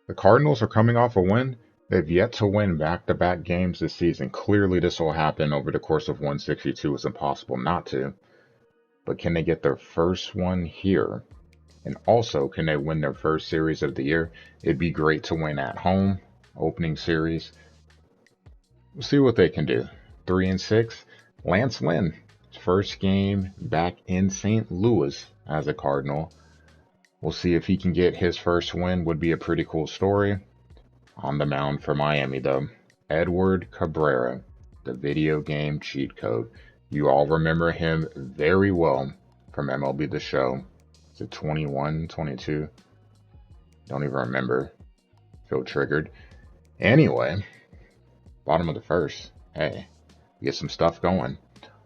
The Cardinals are coming off a win. They've yet to win back-to-back games this season. Clearly, this will happen over the course of 162. It's impossible not to. But can they get their first one here? And also, can they win their first series of the year? It'd be great to win at home, opening series. We'll see what they can do. 3-6. Lance Lynn, first game back in St. Louis as a Cardinal. We'll see if he can get his first win. Would be a pretty cool story. On the mound for Miami, though, Edward Cabrera, the video game cheat code. You all remember him very well from MLB The Show. Is it 21, 22? Don't even remember. Feel triggered. Anyway, bottom of the first. Hey, get some stuff going.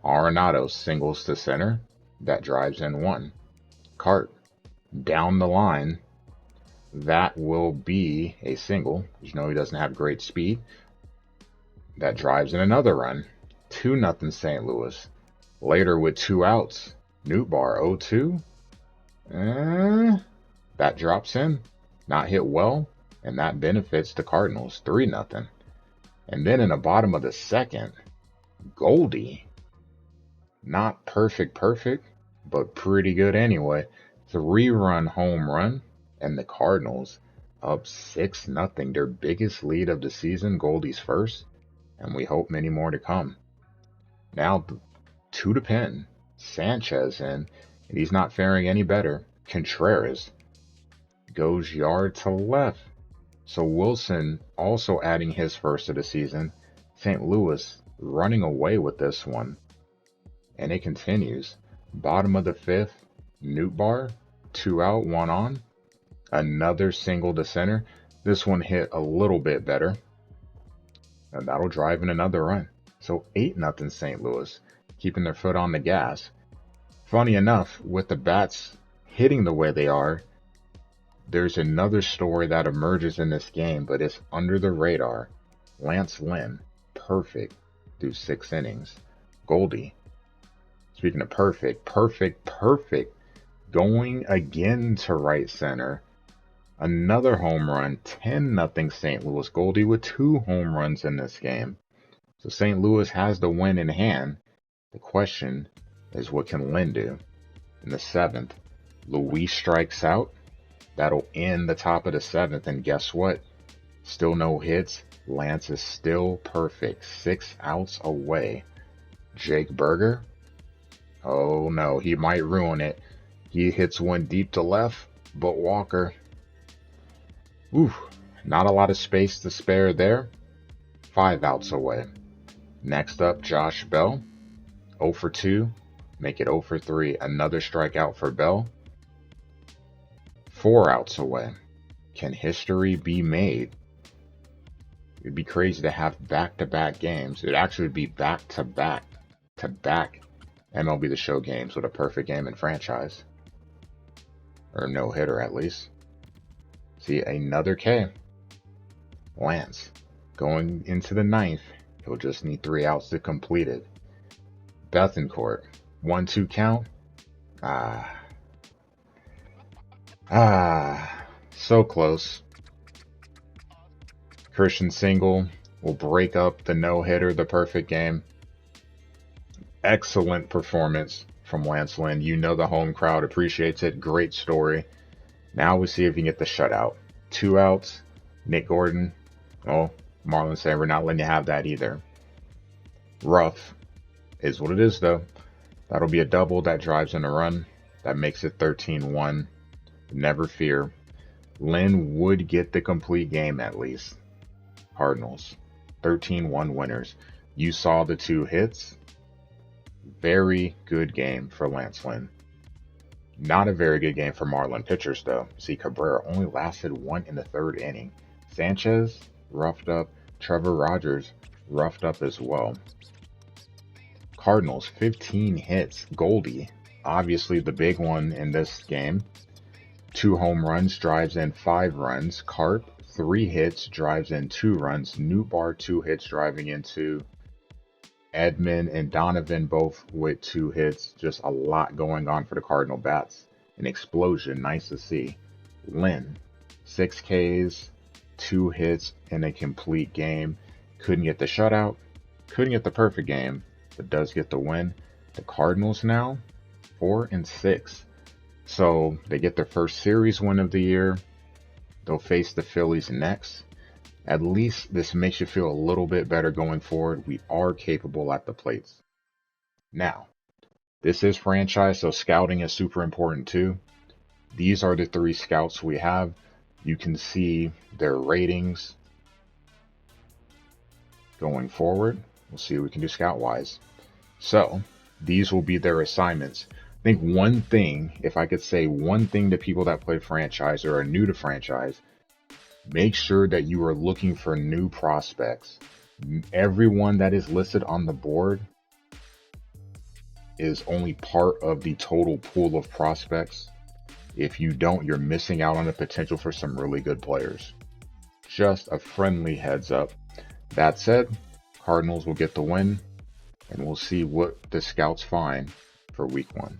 Arenado singles to center. That drives in one. Cart down the line. That will be a single. You know he doesn't have great speed. That drives in another run. 2-0 St. Louis. Later with 2 outs. Nootbaar 0-2. That drops in. Not hit well. And that benefits the Cardinals. 3-0. And then in the bottom of the second, Goldie. Not perfect, but pretty good anyway. 3-run home run. And the Cardinals up 6-0. Their biggest lead of the season. Goldie's first. And we hope many more to come. Now, 2 to pin. Sanchez in. And he's not faring any better. Contreras goes yard to left. So Wilson also adding his first of the season. St. Louis running away with this one. And it continues. Bottom of the fifth. Nootbaar. 2 out, 1 on. Another single to center. This one hit a little bit better. And that'll drive in another run. So 8-0 St. Louis. Keeping their foot on the gas. Funny enough, with the bats hitting the way they are, there's another story that emerges in this game, but it's under the radar. Lance Lynn, perfect through 6 innings. Goldie, speaking of perfect. Going again to right center. Another home run, 10-0 St. Louis. Goldie with 2 home runs in this game. So St. Louis has the win in hand. The question is, what can Lynn do? In the 7th, Luis strikes out. That'll end the top of the 7th. And guess what? Still no hits. Lance is still perfect. 6 outs away. Jake Berger. Oh no, he might ruin it. He hits one deep to left, but Walker. Not a lot of space to spare there. 5 outs away. Next up, Josh Bell. 0 for 2. Make it 0 for 3. Another strikeout for Bell. 4 outs away. Can history be made? It'd be crazy to have back-to-back games. It'd actually be back-to-back MLB The Show games with a perfect game in franchise. Or no-hitter, at least. See, another K. Lance. Going into the 9th. He'll just need 3 outs to complete it. Bethancourt. 1-2 count. So close. Christian single will break up the no-hitter, the perfect game. Excellent performance from Lance Lynn. You know the home crowd appreciates it. Great story. Now we see if he can get the shutout. 2 outs. Nick Gordon. Oh, Marlins say we're not letting you have that either. Rough is what it is, though. That'll be a double. That drives in a run. That makes it 13-1. Never fear. Lynn would get the complete game at least. Cardinals. 13-1 winners. You saw the 2 hits. Very good game for Lance Lynn. Not a very good game for Marlin pitchers, though. See, Cabrera only lasted 1 in the 3rd inning. Sanchez, roughed up. Trevor Rogers, roughed up as well. Cardinals, 15 hits. Goldie, obviously the big one in this game. 2 home runs, drives in 5 runs. Carp, 3 hits, drives in 2 runs. Nootbaar, 2 hits, driving in 2. Edman and Donovan both with 2 hits. Just a lot going on for the Cardinal bats. An explosion, nice to see. Lynn, 6 Ks, 2 hits in a complete game. Couldn't get the shutout, couldn't get the perfect game, but does get the win. The Cardinals now 4-6. So they get their first series win of the year. They'll face the Phillies next. At least this makes you feel a little bit better going forward. We are capable at the plates. Now, this is franchise, so scouting is super important too. These are the 3 scouts we have. You can see their ratings going forward. We'll see what we can do scout-wise. So, these will be their assignments. I think one thing, if I could say one thing to people that play franchise or are new to franchise, make sure that you are looking for new prospects. Everyone that is listed on the board is only part of the total pool of prospects. If you don't, you're missing out on the potential for some really good players. Just a friendly heads up. That said, Cardinals will get the win, and we'll see what the scouts find for week 1.